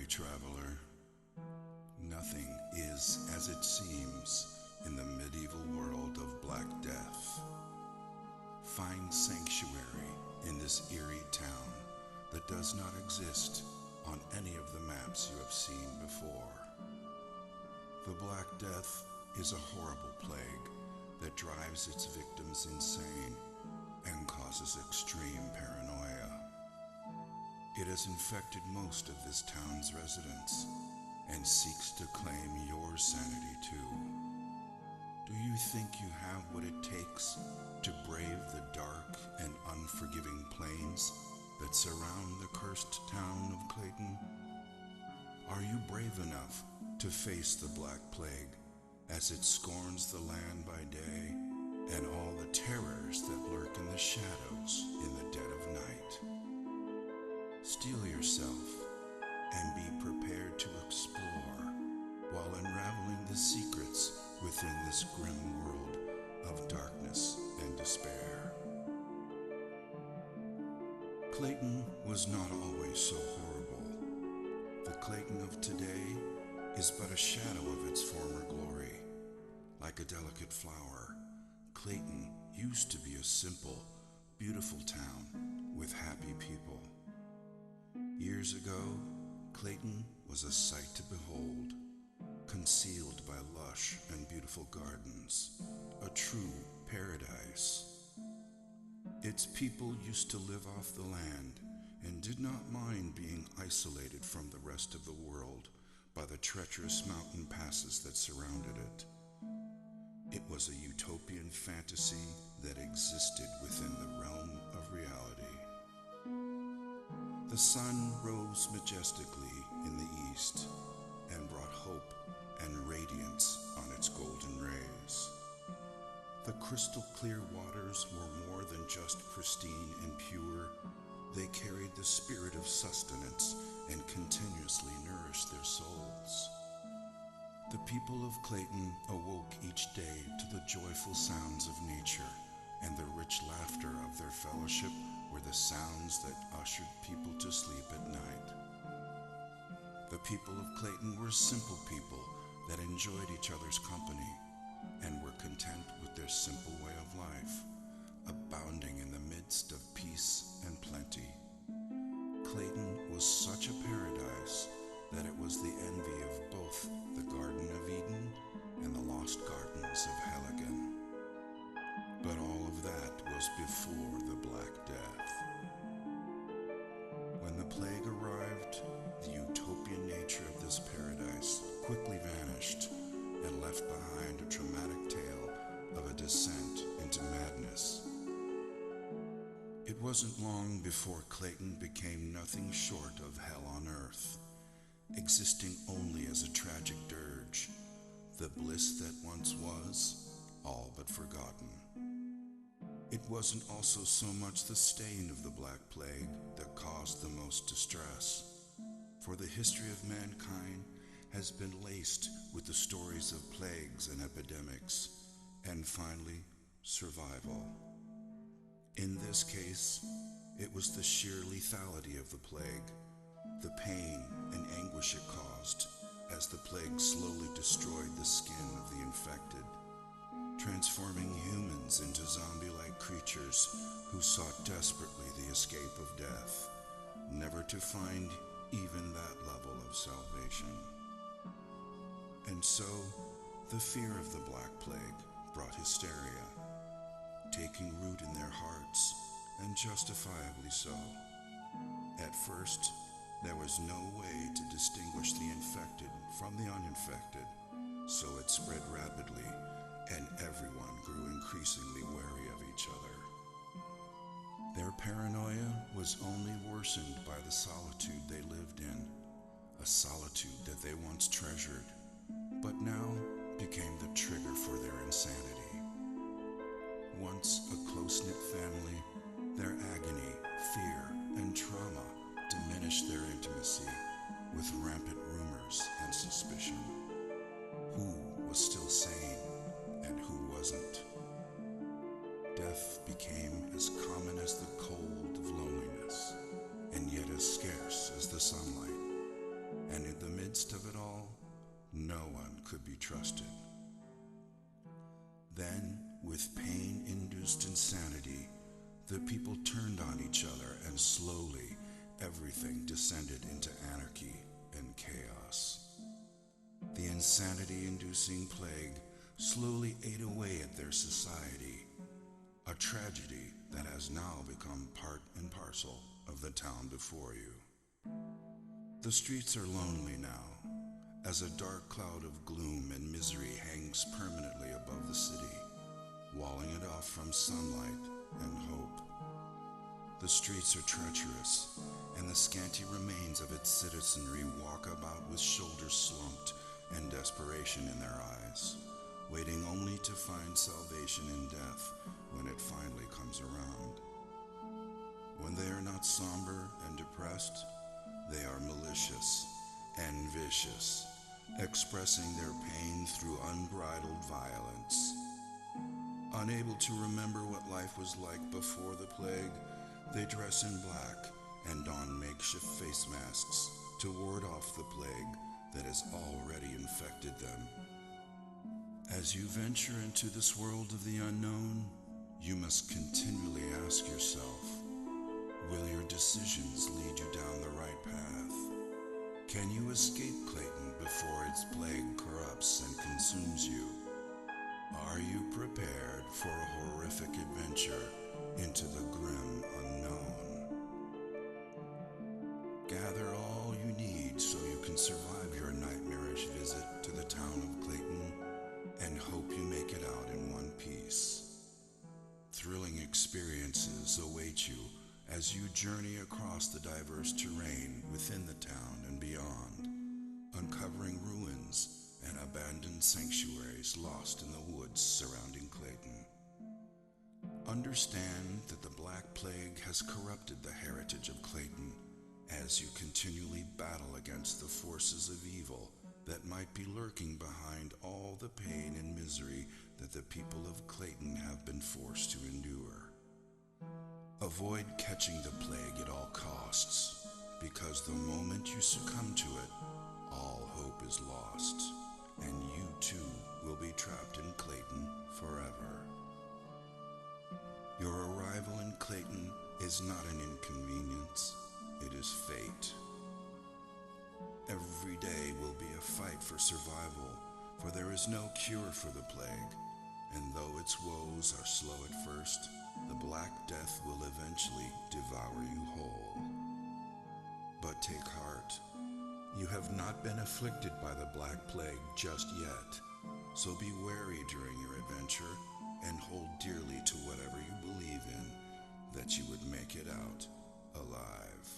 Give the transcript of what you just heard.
traveler. Nothing is as it seems in the medieval world of Black Death. Find sanctuary in this eerie town that does not exist on any of the maps you have seen before. The Black Death is a horrible plague that drives its victims insane and causes extreme paranoia. It has infected most of this town's residents and seeks to claim your sanity too. Do you think you have what it takes to brave the dark and unforgiving plains that surround the cursed town of Clayton? Are you brave enough to face the Black Plague as it scorns the land by day and all the terrors that lurk in the shadows in the dead of night? Steel yourself and be prepared to explore while unraveling the secrets within this grim world of darkness and despair. Clayton was not always so horrible. The Clayton of today is but a shadow of its former glory. Like a delicate flower, Clayton used to be a simple, beautiful town with happy people. Years ago, Clayton was a sight to behold, concealed by lush and beautiful gardens, a true paradise. Its people used to live off the land and did not mind being isolated from the rest of the world by the treacherous mountain passes that surrounded it. It was a utopian fantasy that existed within the realm of reality. The sun rose majestically in the east and brought hope and radiance on its golden rays. The crystal clear waters were more than just pristine and pure. They carried the spirit of sustenance and continuously nourished their souls. The people of Clayton awoke each day to the joyful sounds of nature, and the rich laughter of their fellowship were the sounds that ushered people to sleep at night. The people of Clayton were simple people that enjoyed each other's company and were content with their simple way of life, abounding in the midst of peace and plenty. Clayton was such a paradise that it was the envy of both the Garden of Eden and the lost gardens of Helligan. But all of that was before the Black Death. When the plague arrived, the utopian nature of this paradise quickly vanished and left behind a traumatic tale of a descent into madness. It wasn't long before Clayton became nothing short of hell on earth, existing only as a tragic dirge, the bliss that once was, all but forgotten. It wasn't also so much the stain of the Black Plague that caused the most distress, for the history of mankind has been laced with the stories of plagues and epidemics, and finally, survival. In this case, it was the sheer lethality of the plague, the pain and anguish it caused as the plague slowly destroyed the skin of the infected, transforming humans into zombie-like creatures who sought desperately the escape of death, never to find even that level of salvation. And so, the fear of the Black Plague brought hysteria, taking root in their hearts, and justifiably so. At first, there was no way to distinguish the infected from the uninfected, so it spread rapidly, and everyone grew increasingly wary of each other. Their paranoia was only worsened by the solitude they lived in, a solitude that they once treasured, but now became the trigger for their insanity. Once a close-knit family, their agony, fear, and trauma diminished their intimacy with rampant rumors and suspicion. Who was still sane and who wasn't? Death became as common as the cold of loneliness, and yet as scarce as the sunlight. And amid the midst of it all, no one could be trusted. Then, with pain-induced insanity, the people turned on each other, and slowly everything descended into anarchy and chaos. The insanity-inducing plague slowly ate away at their society, a tragedy that has now become part and parcel of the town before you. The streets are lonely now, as a dark cloud of gloom and misery hangs permanently above the city, walling it off from sunlight and hope. The streets are treacherous, and the scanty remains of its citizenry walk about with shoulders slumped and desperation in their eyes, waiting only to find salvation in death when it finally comes around. When they are not somber and depressed, they are malicious and vicious, expressing their pain through unbridled violence. Unable to remember what life was like before the plague, they dress in black and don makeshift face masks to ward off the plague that has already infected them. As you venture into this world of the unknown, you must continually ask yourself, will your decisions lead you down the right path? Can you escape Clayton before its plague corrupts and consumes you? Are you prepared for a horrific adventure into the grim unknown? Gather all you need so you can survive your nightmarish visit to the town of Clayton, and hope you make it out in one piece. Thrilling experiences await you as you journey across the diverse terrain within the town and beyond, uncovering ruins and abandoned sanctuaries lost in the woods surrounding Clayton. Understand that the Black Plague has corrupted the heritage of Clayton as you continually battle against the forces of evil that might be lurking behind all the pain and misery that the people of Clayton have been forced to endure. Avoid catching the plague at all costs, because the moment you succumb to it, all hope is lost, and you too will be trapped in Clayton forever. Your arrival in Clayton is not an inconvenience, it is fate. Every day will be a fight for survival, for there is no cure for the plague, and though its woes are slow at first, the Black Death will eventually devour you whole. But take heart, you have not been afflicted by the Black Plague just yet, so be wary during your adventure and hold dearly to whatever you believe in, that you would make it out alive.